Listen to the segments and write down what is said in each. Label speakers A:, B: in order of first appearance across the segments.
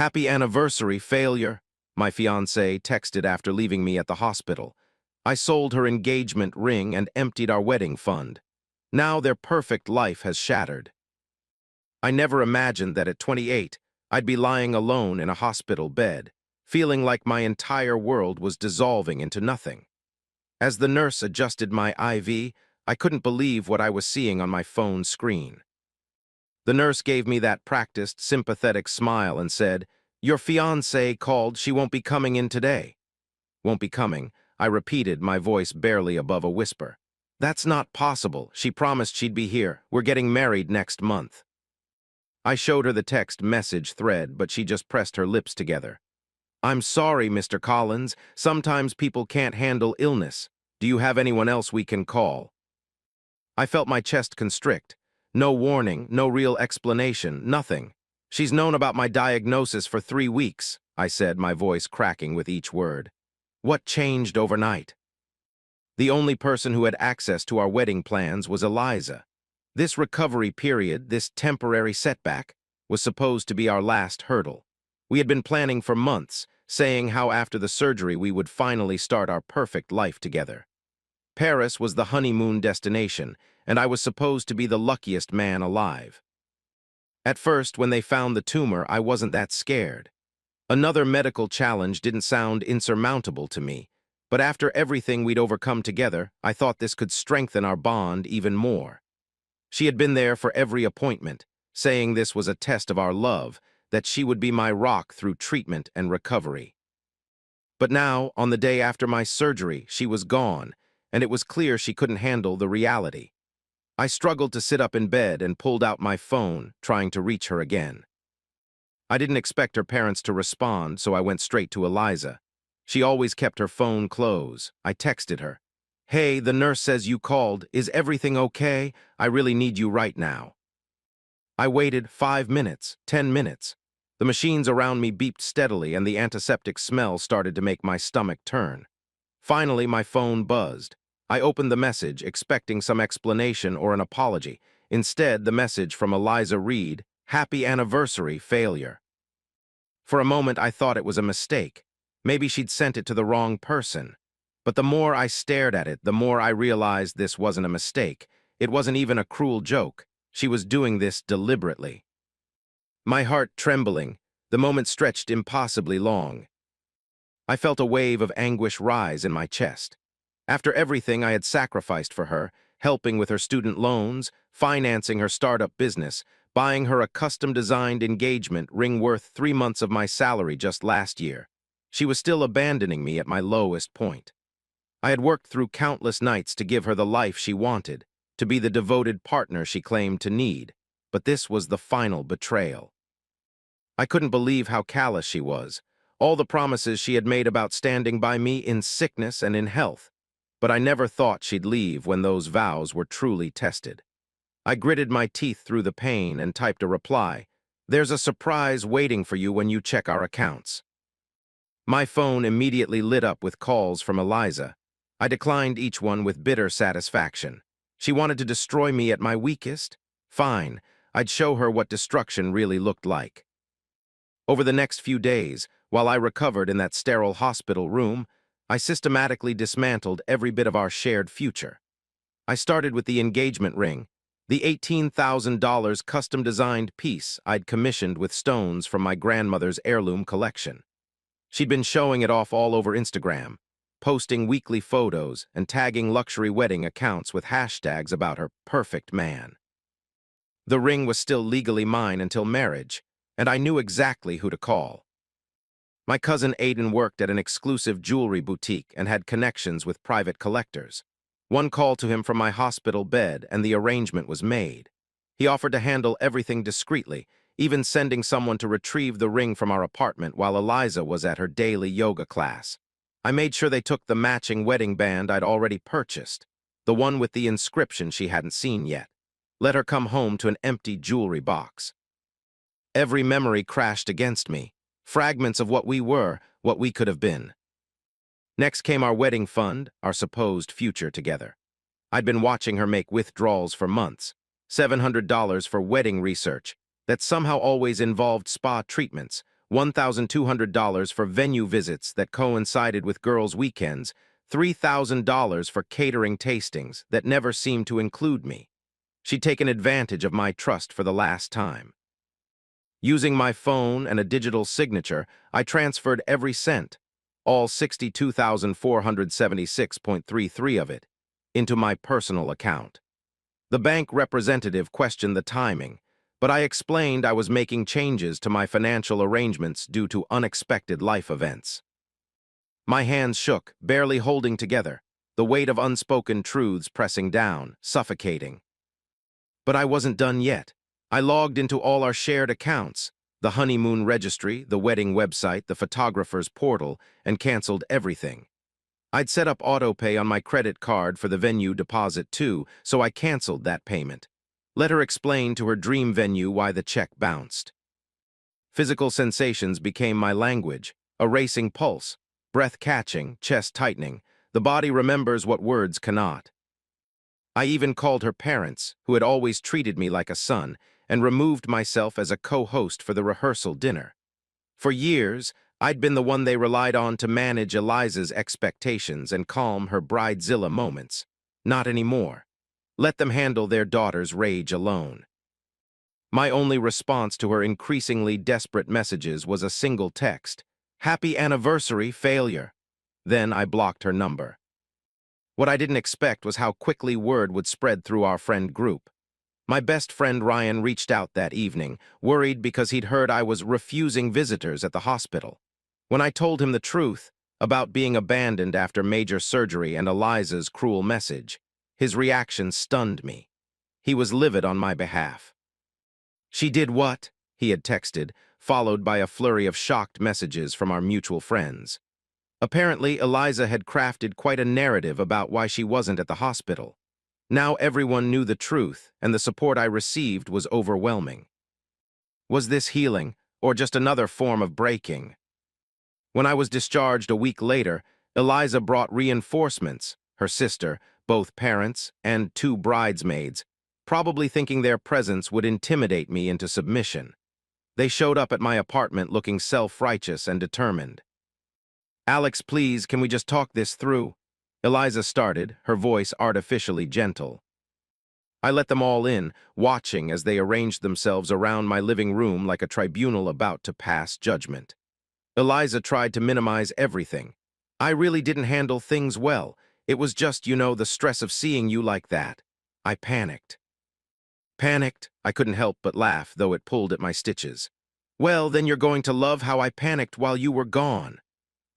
A: Happy anniversary, failure, my fiancée texted after leaving me at the hospital. I sold her engagement ring and emptied our wedding fund. Now their perfect life has shattered. I never imagined that at 28, I'd be lying alone in a hospital bed, feeling like my entire world was dissolving into nothing. As the nurse adjusted my IV, I couldn't believe what I was seeing on my phone screen. The nurse gave me that practiced, sympathetic smile and said, "Your fiancée called, she won't be coming in today." "Won't be coming," I repeated, my voice barely above a whisper. "That's not possible. She promised she'd be here. We're getting married next month." I showed her the text message thread, but she just pressed her lips together. "I'm sorry, Mr. Collins. Sometimes people can't handle illness. Do you have anyone else we can call?" I felt my chest constrict. No warning, no real explanation, nothing. "She's known about my diagnosis for 3 weeks," I said, my voice cracking with each word. What changed overnight? The only person who had access to our wedding plans was Eliza. This recovery period, this temporary setback, was supposed to be our last hurdle. We had been planning for months, saying how after the surgery we would finally start our perfect life together. Paris was the honeymoon destination, and I was supposed to be the luckiest man alive. At first, when they found the tumor, I wasn't that scared. Another medical challenge didn't sound insurmountable to me, but after everything we'd overcome together, I thought this could strengthen our bond even more. She had been there for every appointment, saying this was a test of our love, that she would be my rock through treatment and recovery. But now, on the day after my surgery, she was gone, and it was clear she couldn't handle the reality. I struggled to sit up in bed and pulled out my phone, trying to reach her again. I didn't expect her parents to respond, so I went straight to Eliza. She always kept her phone close. I texted her. "Hey, the nurse says you called. Is everything okay? I really need you right now." I waited 5 minutes, 10 minutes. The machines around me beeped steadily and the antiseptic smell started to make my stomach turn. Finally, my phone buzzed. I opened the message, expecting some explanation or an apology. Instead, the message from Eliza read, "Happy anniversary, failure." For a moment, I thought it was a mistake. Maybe she'd sent it to the wrong person. But the more I stared at it, the more I realized this wasn't a mistake. It wasn't even a cruel joke. She was doing this deliberately. My heart trembling, the moment stretched impossibly long. I felt a wave of anguish rise in my chest. After everything I had sacrificed for her, helping with her student loans, financing her startup business, buying her a custom-designed engagement ring worth 3 months of my salary just last year, she was still abandoning me at my lowest point. I had worked through countless nights to give her the life she wanted, to be the devoted partner she claimed to need, but this was the final betrayal. I couldn't believe how callous she was, all the promises she had made about standing by me in sickness and in health, but I never thought she'd leave when those vows were truly tested. I gritted my teeth through the pain and typed a reply. "There's a surprise waiting for you when you check our accounts." My phone immediately lit up with calls from Eliza. I declined each one with bitter satisfaction. She wanted to destroy me at my weakest? Fine, I'd show her what destruction really looked like. Over the next few days, while I recovered in that sterile hospital room, I systematically dismantled every bit of our shared future. I started with the engagement ring, the $18,000 custom-designed piece I'd commissioned with stones from my grandmother's heirloom collection. She'd been showing it off all over Instagram, posting weekly photos and tagging luxury wedding accounts with hashtags about her perfect man. The ring was still legally mine until marriage, and I knew exactly who to call. My cousin Aiden worked at an exclusive jewelry boutique and had connections with private collectors. One call to him from my hospital bed and the arrangement was made. He offered to handle everything discreetly, even sending someone to retrieve the ring from our apartment while Eliza was at her daily yoga class. I made sure they took the matching wedding band I'd already purchased, the one with the inscription she hadn't seen yet. Let her come home to an empty jewelry box. Every memory crashed against me, fragments of what we were, what we could have been. Next came our wedding fund, our supposed future together. I'd been watching her make withdrawals for months, $700 for wedding research, that somehow always involved spa treatments, $1,200 for venue visits that coincided with girls' weekends, $3,000 for catering tastings that never seemed to include me. She'd taken advantage of my trust for the last time. Using my phone and a digital signature, I transferred every cent, all 62,476.33 of it, into my personal account. The bank representative questioned the timing, but I explained I was making changes to my financial arrangements due to unexpected life events. My hands shook, barely holding together, the weight of unspoken truths pressing down, suffocating. But I wasn't done yet. I logged into all our shared accounts, the honeymoon registry, the wedding website, the photographer's portal, and canceled everything. I'd set up autopay on my credit card for the venue deposit too, so I canceled that payment. Let her explain to her dream venue why the check bounced. Physical sensations became my language, a racing pulse, breath catching, chest tightening. The body remembers what words cannot. I even called her parents, who had always treated me like a son, and removed myself as a co-host for the rehearsal dinner. For years, I'd been the one they relied on to manage Eliza's expectations and calm her bridezilla moments. Not anymore. Let them handle their daughter's rage alone. My only response to her increasingly desperate messages was a single text: "Happy anniversary, failure." Then I blocked her number. What I didn't expect was how quickly word would spread through our friend group. My best friend Ryan reached out that evening, worried because he'd heard I was refusing visitors at the hospital. When I told him the truth about being abandoned after major surgery and Eliza's cruel message, his reaction stunned me. He was livid on my behalf. "She did what?" he had texted, followed by a flurry of shocked messages from our mutual friends. Apparently, Eliza had crafted quite a narrative about why she wasn't at the hospital. Now everyone knew the truth, and the support I received was overwhelming. Was this healing, or just another form of breaking? When I was discharged a week later, Eliza brought reinforcements, her sister, both parents, and 2 bridesmaids, probably thinking their presence would intimidate me into submission. They showed up at my apartment looking self-righteous and determined. "Alex, please, can we just talk this through?" Eliza started, her voice artificially gentle. I let them all in, watching as they arranged themselves around my living room like a tribunal about to pass judgment. Eliza tried to minimize everything. "I really didn't handle things well. It was just, the stress of seeing you like that." I panicked. I couldn't help but laugh, though it pulled at my stitches. "Well, then you're going to love how I panicked while you were gone."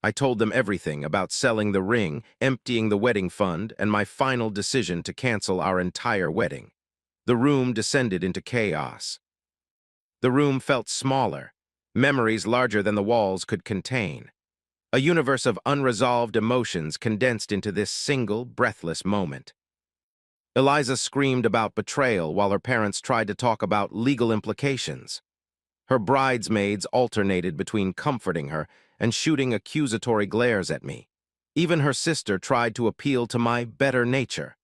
A: I told them everything about selling the ring, emptying the wedding fund, and my final decision to cancel our entire wedding. The room descended into chaos. The room felt smaller, memories larger than the walls could contain. A universe of unresolved emotions condensed into this single, breathless moment. Eliza screamed about betrayal while her parents tried to talk about legal implications. Her bridesmaids alternated between comforting her and shooting accusatory glares at me. Even her sister tried to appeal to my better nature,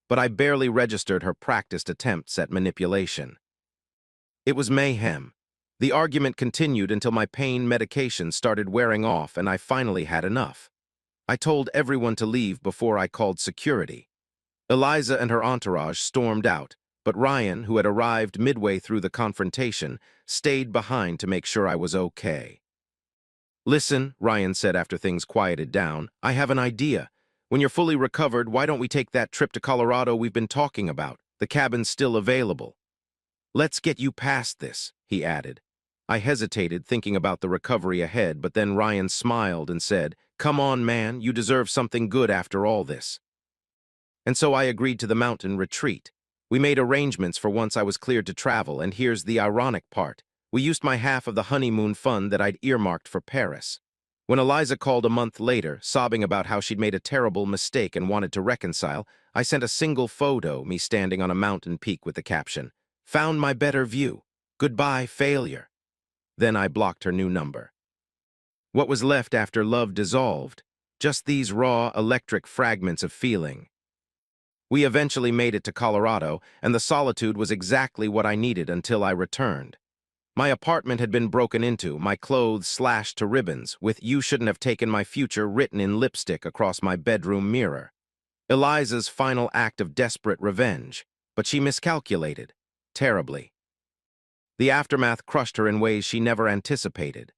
A: but I barely registered her practiced attempts at manipulation. It was mayhem. The argument continued until my pain medication started wearing off and I finally had enough. I told everyone to leave before I called security. Eliza and her entourage stormed out, but Ryan, who had arrived midway through the confrontation, stayed behind to make sure I was okay. "Listen," Ryan said after things quieted down, "I have an idea. When you're fully recovered, why don't we take that trip to Colorado we've been talking about? The cabin's still available." "Let's get you past this," he added. I hesitated, thinking about the recovery ahead, but then Ryan smiled and said, "Come on, man, you deserve something good after all this." And so I agreed to the mountain retreat. We made arrangements for once I was cleared to travel, and here's the ironic part. We used my half of the honeymoon fund that I'd earmarked for Paris. When Eliza called a month later, sobbing about how she'd made a terrible mistake and wanted to reconcile, I sent a single photo, me standing on a mountain peak with the caption, "Found my better view. Goodbye, failure." Then I blocked her new number. What was left after love dissolved? Just these raw, electric fragments of feeling. We eventually made it to Colorado, and the solitude was exactly what I needed until I returned. My apartment had been broken into, my clothes slashed to ribbons, with "You shouldn't have taken my future" written in lipstick across my bedroom mirror. Eliza's final act of desperate revenge, but she miscalculated, terribly. The aftermath crushed her in ways she never anticipated.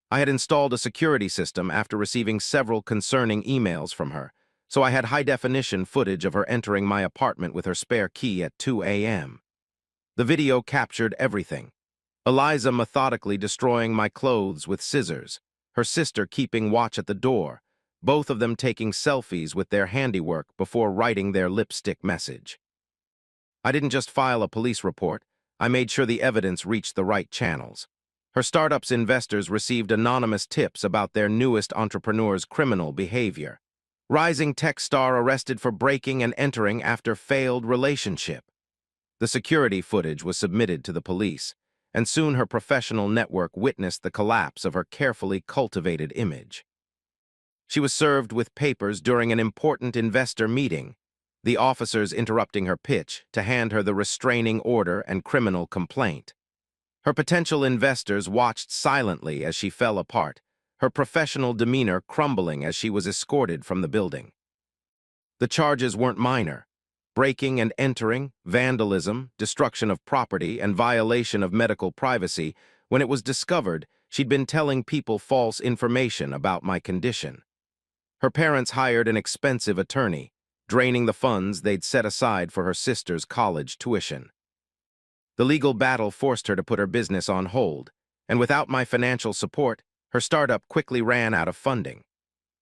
A: I had installed a security system after receiving several concerning emails from her, so I had high-definition footage of her entering my apartment with her spare key at 2 a.m. The video captured everything. Eliza methodically destroying my clothes with scissors, her sister keeping watch at the door, both of them taking selfies with their handiwork before writing their lipstick message. I didn't just file a police report, I made sure the evidence reached the right channels. Her startup's investors received anonymous tips about their newest entrepreneur's criminal behavior. Rising tech star arrested for breaking and entering after failed relationship. The security footage was submitted to the police, and soon her professional network witnessed the collapse of her carefully cultivated image. She was served with papers during an important investor meeting, the officers interrupting her pitch to hand her the restraining order and criminal complaint. Her potential investors watched silently as she fell apart, her professional demeanor crumbling as she was escorted from the building. The charges weren't minor. Breaking and entering, vandalism, destruction of property, and violation of medical privacy. When it was discovered, she'd been telling people false information about my condition. Her parents hired an expensive attorney, draining the funds they'd set aside for her sister's college tuition. The legal battle forced her to put her business on hold, and without my financial support, her startup quickly ran out of funding.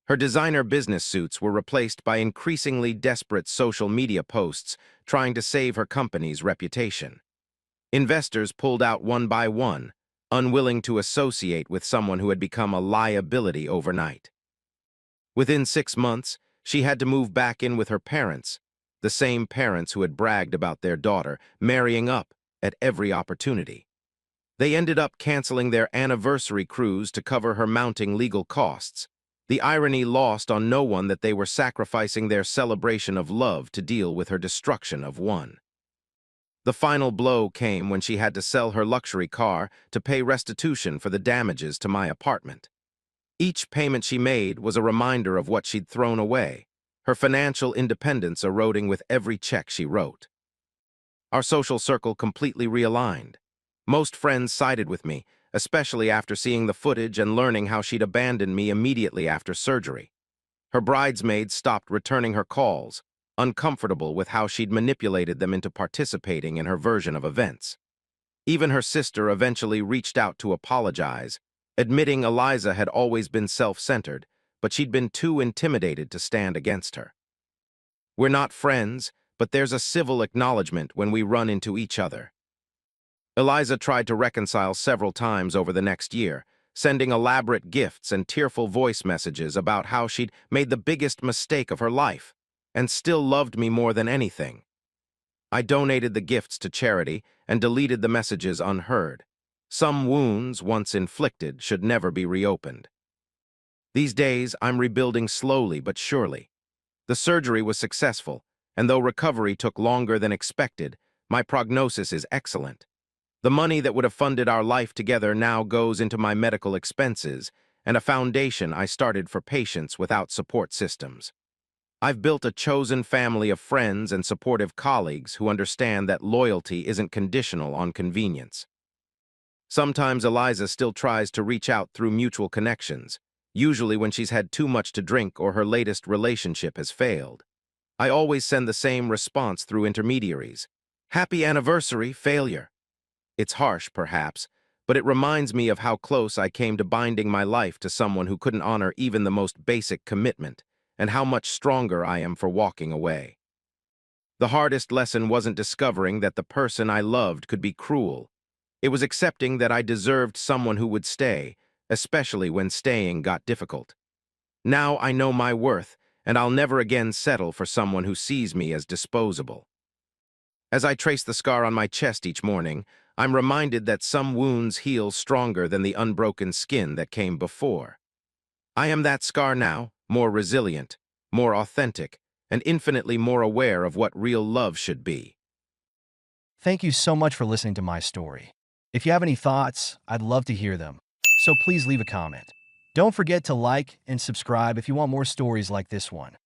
A: Her designer business suits were replaced by increasingly desperate social media posts trying to save her company's reputation. Investors pulled out one by one, unwilling to associate with someone who had become a liability overnight. Within 6 months, she had to move back in with her parents, the same parents who had bragged about their daughter marrying up at every opportunity. They ended up canceling their anniversary cruise to cover her mounting legal costs. The irony lost on no one that they were sacrificing their celebration of love to deal with her destruction of one. The final blow came when she had to sell her luxury car to pay restitution for the damages to my apartment. Each payment she made was a reminder of what she'd thrown away, her financial independence eroding with every check she wrote. Our social circle completely realigned. Most friends sided with me, especially after seeing the footage and learning how she'd abandoned me immediately after surgery. Her bridesmaids stopped returning her calls, uncomfortable with how she'd manipulated them into participating in her version of events. Even her sister eventually reached out to apologize, admitting Eliza had always been self-centered, but she'd been too intimidated to stand against her. We're not friends, but there's a civil acknowledgement when we run into each other. Eliza tried to reconcile several times over the next year, sending elaborate gifts and tearful voice messages about how she'd made the biggest mistake of her life, and still loved me more than anything. I donated the gifts to charity and deleted the messages unheard. Some wounds, once inflicted, should never be reopened. These days, I'm rebuilding slowly but surely. The surgery was successful, and though recovery took longer than expected, my prognosis is excellent. The money that would have funded our life together now goes into my medical expenses and a foundation I started for patients without support systems. I've built a chosen family of friends and supportive colleagues who understand that loyalty isn't conditional on convenience. Sometimes Eliza still tries to reach out through mutual connections, usually when she's had too much to drink or her latest relationship has failed. I always send the same response through intermediaries. Happy anniversary, failure. It's harsh, perhaps, but it reminds me of how close I came to binding my life to someone who couldn't honor even the most basic commitment, and how much stronger I am for walking away. The hardest lesson wasn't discovering that the person I loved could be cruel. It was accepting that I deserved someone who would stay, especially when staying got difficult. Now I know my worth, and I'll never again settle for someone who sees me as disposable. As I trace the scar on my chest each morning, I'm reminded that some wounds heal stronger than the unbroken skin that came before. I am that scar now, more resilient, more authentic, and infinitely more aware of what real love should be.
B: Thank you so much for listening to my story. If you have any thoughts, I'd love to hear them. So please leave a comment. Don't forget to like and subscribe if you want more stories like this one.